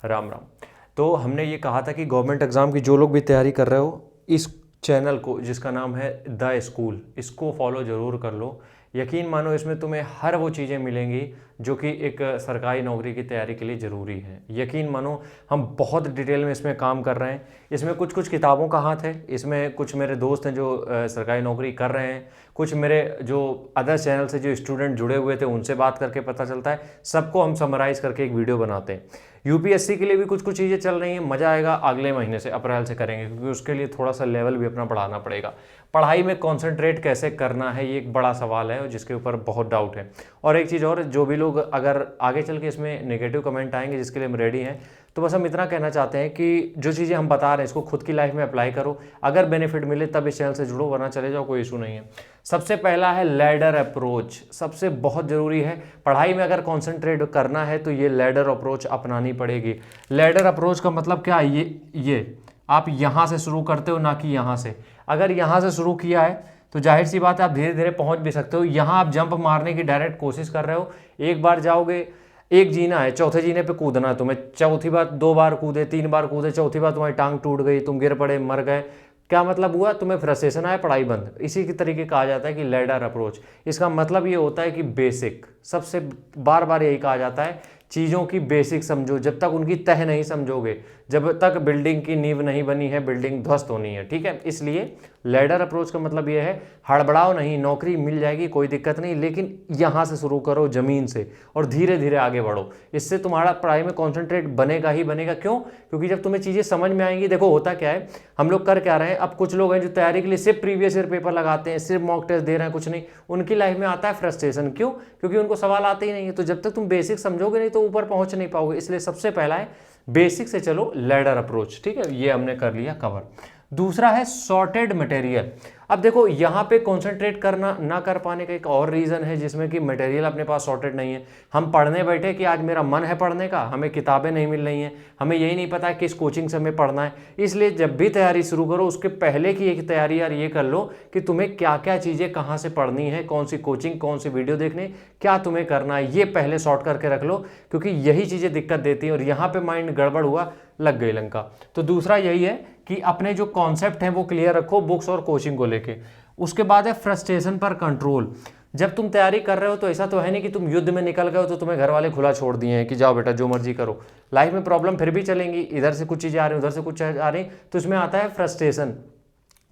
राम राम। तो हमने ये कहा था कि गवर्नमेंट एग्ज़ाम की जो लोग भी तैयारी कर रहे हो, इस चैनल को जिसका नाम है द स्कूल, इसको फॉलो ज़रूर कर लो। यकीन मानो इसमें तुम्हें हर वो चीज़ें मिलेंगी जो कि एक सरकारी नौकरी की तैयारी के लिए ज़रूरी है। यकीन मानो हम बहुत डिटेल में इसमें काम कर रहे हैं। इसमें कुछ कुछ किताबों का हाथ है, इसमें कुछ मेरे दोस्त हैं जो सरकारी नौकरी कर रहे हैं, कुछ मेरे जो अदर चैनल से जो स्टूडेंट जुड़े हुए थे उनसे बात करके पता चलता है। सबको हम समराइज़ करके एक वीडियो बनाते हैं। यूपीएससी के लिए भी कुछ कुछ चीज़ें चल रही हैं, मज़ा आएगा। अगले महीने से अप्रैल से करेंगे क्योंकि उसके लिए थोड़ा सा लेवल भी अपना बढ़ाना पड़ेगा। पढ़ाई में कंसंट्रेट कैसे करना है ये एक बड़ा सवाल है जिसके ऊपर बहुत डाउट है। और एक चीज़ और, जो भी लोग अगर आगे चल के इसमें नेगेटिव कमेंट आएंगे जिसके लिए हम रेडी हैं, तो बस हम इतना कहना चाहते हैं कि जो चीज़ें हम बता रहे हैं इसको खुद की लाइफ में अप्लाई करो। अगर बेनिफिट मिले तब इस चैनल से जुड़ो, वरना चले जाओ, कोई इशू नहीं है। सबसे पहला है लैडर अप्रोच, सबसे बहुत ज़रूरी है। पढ़ाई में अगर कॉन्सेंट्रेट करना है तो ये लैडर अप्रोच अपनानी पड़ेगी। लैडर अप्रोच का मतलब क्या है? ये आप यहाँ से शुरू करते हो, ना कि यहाँ से। अगर यहाँ से शुरू किया है तो जाहिर सी बात है आप धीरे धीरे पहुँच भी सकते हो। यहाँ आप जंप मारने की डायरेक्ट कोशिश कर रहे हो, एक बार जाओगे, एक जीना है, चौथे जीने पे कूदना है तुम्हें। चौथी बार 2 बार कूदे, 3 बार कूदे, चौथी बार तुम्हारी टांग टूट गई, तुम गिर पड़े, मर गए, क्या मतलब हुआ? तुम्हें फ्रस्ट्रेशन आया, पढ़ाई बंद। इसी की तरीके कहा जाता है कि लैडर अप्रोच। इसका मतलब ये होता है कि बेसिक, सबसे बार बार यही कहा जाता है, चीज़ों की बेसिक समझो। जब तक उनकी तह नहीं समझोगे, जब तक बिल्डिंग की नींव नहीं बनी है, बिल्डिंग ध्वस्त होनी है। ठीक है, इसलिए लैडर अप्रोच का मतलब ये है, हड़बड़ाओ नहीं, नौकरी मिल जाएगी, कोई दिक्कत नहीं, लेकिन यहाँ से शुरू करो, ज़मीन से, और धीरे धीरे आगे बढ़ो। इससे तुम्हारा पढ़ाई में कॉन्सेंट्रेट बनेगा ही बनेगा। क्यों? क्योंकि जब तुम्हें चीज़ें समझ में आएंगी। देखो होता क्या है, हम लोग कर क्या रहे हैं, अब कुछ लोग हैं जो तैयारी के लिए सिर्फ प्रीवियस ईयर पेपर लगाते हैं, सिर्फ मॉक टेस्ट दे रहे हैं, कुछ नहीं। उनकी लाइफ में आता है फ्रस्ट्रेशन। क्यों? क्योंकि उनको सवाल आते ही नहीं है। तो जब तक तुम बेसिक समझोगे नहीं तो ऊपर पहुंच नहीं पाओगे। इसलिए सबसे पहला है बेसिक से चलो, लैडर अप्रोच। ठीक है, ये हमने कर लिया कवर। दूसरा है सॉर्टेड मटेरियल। अब देखो यहाँ पे कंसंट्रेट करना ना कर पाने का एक और रीज़न है, जिसमें कि मटेरियल अपने पास सॉर्टेड नहीं है। हम पढ़ने बैठे कि आज मेरा मन है पढ़ने का, हमें किताबें नहीं मिल रही हैं, हमें यही नहीं पता है किस कोचिंग से हमें पढ़ना है। इसलिए जब भी तैयारी शुरू करो उसके पहले की एक तैयारी यार ये कर लो कि तुम्हें क्या क्या चीज़ें कहाँ से पढ़नी है, कौन सी कोचिंग, कौन सी वीडियो देखने, क्या तुम्हें करना है, ये पहले सॉर्ट करके रख लो। क्योंकि यही चीज़ें दिक्कत देती हैं और यहाँ पर माइंड गड़बड़ हुआ, लग गई लंका। तो दूसरा यही है कि अपने जो कॉन्सेप्ट हैं वो क्लियर रखो बुक्स और कोचिंग को लेके। उसके बाद है फ्रस्ट्रेशन पर कंट्रोल। जब तुम तैयारी कर रहे हो तो ऐसा तो है नहीं कि तुम युद्ध में निकल गए हो तो तुम्हें घर वाले खुला छोड़ दिए हैं कि जाओ बेटा जो मर्जी करो। लाइफ में प्रॉब्लम फिर भी चलेंगी, इधर से कुछ चीज़ें आ रही, उधर से कुछ आ रही, तो इसमें आता है फ्रस्ट्रेशन।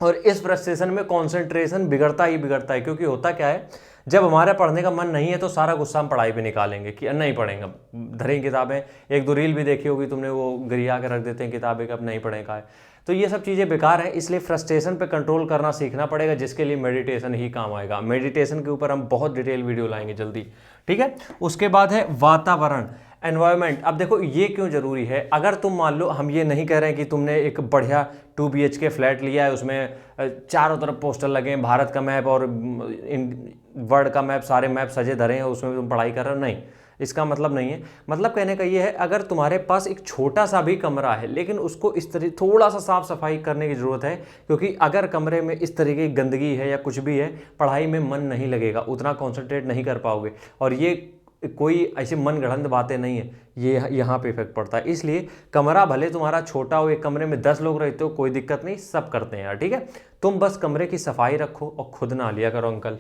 और इस फ्रस्ट्रेशन में कॉन्सेंट्रेशन बिगड़ता ही बिगड़ता है। क्योंकि होता क्या है, जब हमारा पढ़ने का मन नहीं है तो सारा गुस्सा हम पढ़ाई पे निकालेंगे कि नहीं पढ़ेंगे, धरें किताबें। एक दो रील भी देखी होगी तुमने, वो गरिया के रख देते हैं किताबें, कब नहीं पढ़ेगा है। तो ये सब चीज़ें बेकार है। इसलिए फ्रस्ट्रेशन पे कंट्रोल करना सीखना पड़ेगा, जिसके लिए मेडिटेशन ही काम आएगा। मेडिटेशन के ऊपर हम बहुत डिटेल वीडियो लाएंगे जल्दी। ठीक है, उसके बाद है वातावरण, एनवायरनमेंट। अब देखो ये क्यों जरूरी है। अगर तुम मान लो, हम ये नहीं कह रहे हैं कि तुमने एक बढ़िया 2 BHK फ्लैट लिया है, उसमें चारों तरफ पोस्टर लगे हैं, भारत का मैप और वर्ल्ड का मैप, सारे मैप सजे धरे हैं, उसमें तुम पढ़ाई कर रहे हो, नहीं, इसका मतलब नहीं है। मतलब कहने का ये है, अगर तुम्हारे पास एक छोटा सा भी कमरा है लेकिन उसको इस तरह थोड़ा सा साफ सफाई करने की ज़रूरत है। क्योंकि अगर कमरे में इस तरीके की गंदगी है या कुछ भी है, पढ़ाई में मन नहीं लगेगा, उतना कॉन्सेंट्रेट नहीं कर पाओगे। और ये कोई ऐसी मन गढ़ंत बातें नहीं है, ये यहाँ पे इफेक्ट पड़ता है। इसलिए कमरा भले तुम्हारा छोटा हो, एक कमरे में 10 लोग रहते हो, कोई दिक्कत नहीं, सब करते हैं यार। ठीक है, तुम बस कमरे की सफाई रखो और खुद ना लिया करो अंकल।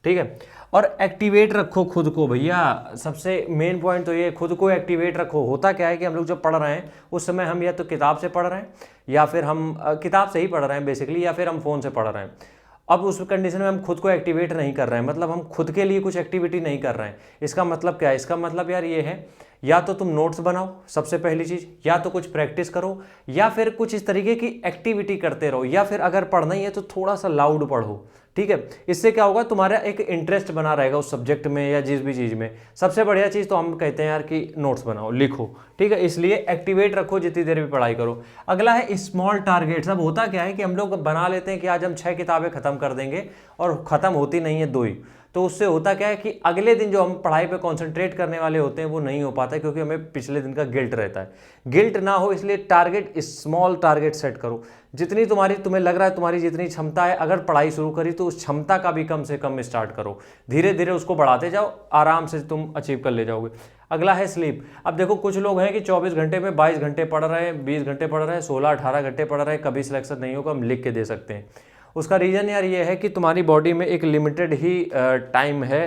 ठीक है, और एक्टिवेट रखो खुद को भैया। सबसे मेन पॉइंट तो ये, खुद को एक्टिवेट रखो। होता क्या है कि हम लोग जब पढ़ रहे हैं उस समय हम या तो किताब से पढ़ रहे हैं, या फिर हम किताब से ही पढ़ रहे हैं बेसिकली, या फिर हम फ़ोन से पढ़ रहे हैं। अब उस कंडीशन में हम खुद को एक्टिवेट नहीं कर रहे हैं, मतलब हम खुद के लिए कुछ एक्टिविटी नहीं कर रहे हैं। इसका मतलब क्या है? इसका मतलब यार ये है, या तो तुम नोट्स बनाओ सबसे पहली चीज़, या तो कुछ प्रैक्टिस करो, या फिर कुछ इस तरीके की एक्टिविटी करते रहो, या फिर अगर पढ़ना ही है तो थोड़ा सा लाउड पढ़ो। ठीक है, इससे क्या होगा, तुम्हारा एक इंटरेस्ट बना रहेगा उस सब्जेक्ट में या जिस भी चीज़ में। सबसे बढ़िया चीज़ तो हम कहते हैं यार कि नोट्स बनाओ, लिखो। ठीक है, इसलिए एक्टिवेट रखो, जितनी देर भी पढ़ाई करो। अगला है स्मॉल टारगेट्स। अब होता क्या है कि हम लोग बना लेते हैं कि आज हम 6 किताबें खत्म कर देंगे, और ख़त्म होती नहीं है 2 ही। तो उससे होता क्या है कि अगले दिन जो हम पढ़ाई पे कंसंट्रेट करने वाले होते हैं वो नहीं हो पाता है, क्योंकि हमें पिछले दिन का गिल्ट रहता है। गिल्ट ना हो इसलिए टारगेट, स्मॉल टारगेट सेट करो। जितनी तुम्हें लग रहा है तुम्हारी जितनी क्षमता है, अगर पढ़ाई शुरू करी तो उस क्षमता का भी कम से कम स्टार्ट करो, धीरे धीरे उसको बढ़ाते जाओ, आराम से तुम अचीव कर ले जाओगे। अगला है स्लीप। अब देखो कुछ लोग हैं कि 24 घंटे में 22 घंटे पढ़ रहे हैं, 20 घंटे पढ़ रहे हैं, 16-18 घंटे पढ़ रहे हैं, कभी सिलेक्शन नहीं होगा, हम लिख के दे सकते हैं। उसका रीज़न यार ये है कि तुम्हारी बॉडी में एक लिमिटेड ही टाइम है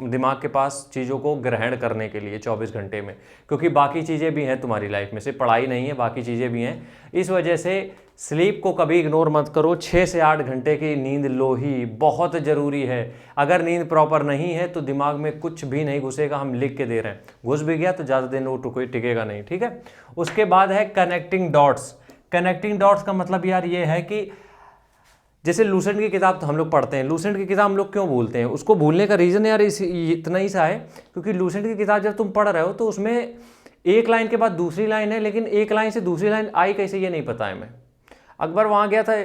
दिमाग के पास चीज़ों को ग्रहण करने के लिए 24 घंटे में, क्योंकि बाकी चीज़ें भी हैं तुम्हारी लाइफ में, सिर्फ पढ़ाई नहीं है, बाकी चीज़ें भी हैं। इस वजह से स्लीप को कभी इग्नोर मत करो। 6 से 8 घंटे की नींद लो ही, बहुत ज़रूरी है। अगर नींद प्रॉपर नहीं है तो दिमाग में कुछ भी नहीं घुसेगा, हम लिख के दे रहे हैं, घुस भी गया तो ज़्यादा दिन वो टिकेगा नहीं, ठीक है। उसके बाद है कनेक्टिंग डॉट्स। कनेक्टिंग डॉट्स का मतलब यार ये है कि जैसे लूसेंट की किताब तो हम लोग पढ़ते हैं, लूसेंट की किताब हम लोग क्यों भूलते हैं, उसको भूलने का रीज़न यार इतना ही सा है, क्योंकि लूसेंट की किताब जब तुम पढ़ रहे हो तो उसमें एक लाइन के बाद दूसरी लाइन है, लेकिन एक लाइन से दूसरी लाइन आई कैसे ये नहीं पता है। मैं अकबर वहाँ गया था,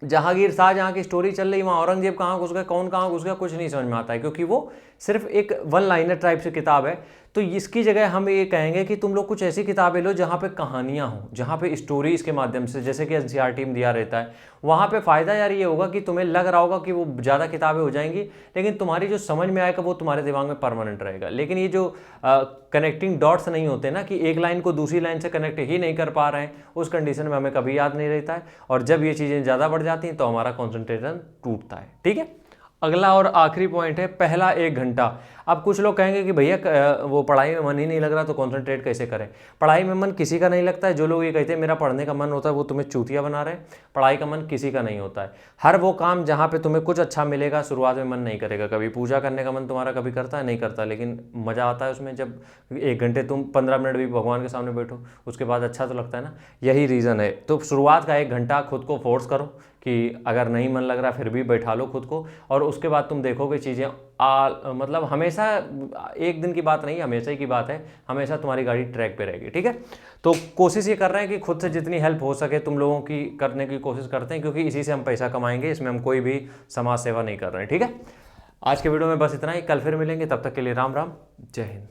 जहांगीर शाहजहाँ की स्टोरी चल रही, वहाँ औरंगजेब कहाँ घुस गया, कौन कहाँ घुस गया, कुछ नहीं समझ में आता है, क्योंकि वो सिर्फ एक वन लाइनर टाइप से किताब है। तो इसकी जगह हम ये कहेंगे कि तुम लोग कुछ ऐसी किताबें लो जहाँ पे कहानियाँ हों, जहाँ पे स्टोरीज़ के माध्यम से, जैसे कि एनसीईआरटी में दिया रहता है, वहाँ पे फ़ायदा यार ये होगा कि तुम्हें लग रहा होगा कि वो ज़्यादा किताबें हो जाएंगी, लेकिन तुम्हारी जो समझ में आएगा वो तुम्हारे दिमाग में परमानेंट रहेगा। लेकिन ये जो कनेक्टिंग डॉट्स नहीं होते ना, कि एक लाइन को दूसरी लाइन से कनेक्ट ही नहीं कर पा रहे हैं, उस कंडीशन में हमें कभी याद नहीं रहता है, और जब ये चीज़ें ज़्यादा बढ़ जाती हैं तो हमारा कॉन्सेंट्रेशन टूटता है, ठीक है। अगला और आखिरी पॉइंट है पहला 1 घंटा। अब कुछ लोग कहेंगे कि भैया वो पढ़ाई में मन ही नहीं लग रहा तो कंसंट्रेट कैसे करें। पढ़ाई में मन किसी का नहीं लगता है। जो लोग ये कहते हैं मेरा पढ़ने का मन होता है, वो तुम्हें चूतिया बना रहे हैं। पढ़ाई का मन किसी का नहीं होता है। हर वो काम जहाँ पे तुम्हें कुछ अच्छा मिलेगा, शुरुआत में मन नहीं करेगा। कभी पूजा करने का मन तुम्हारा कभी करता है, नहीं करता, लेकिन मज़ा आता है उसमें। जब 1 घंटे तुम 15 मिनट भी भगवान के सामने बैठो, उसके बाद अच्छा तो लगता है ना। यही रीज़न है। तो शुरुआत का 1 घंटा खुद को फोर्स करो कि अगर नहीं मन लग रहा फिर भी बैठा लो खुद को, और उसके बाद तुम देखोगे चीज़ें मतलब हमेशा एक दिन की बात नहीं, हमेशा ही की बात है, हमेशा तुम्हारी गाड़ी ट्रैक पे रहेगी, ठीक है। तो कोशिश ये कर रहे हैं कि खुद से जितनी हेल्प हो सके तुम लोगों की करने की कोशिश करते हैं, क्योंकि इसी से हम पैसा कमाएंगे, इसमें हम कोई भी समाज सेवा नहीं कर रहे हैं, ठीक है। आज के वीडियो में बस इतना ही, कल फिर मिलेंगे, तब तक के लिए राम राम, जय हिंद।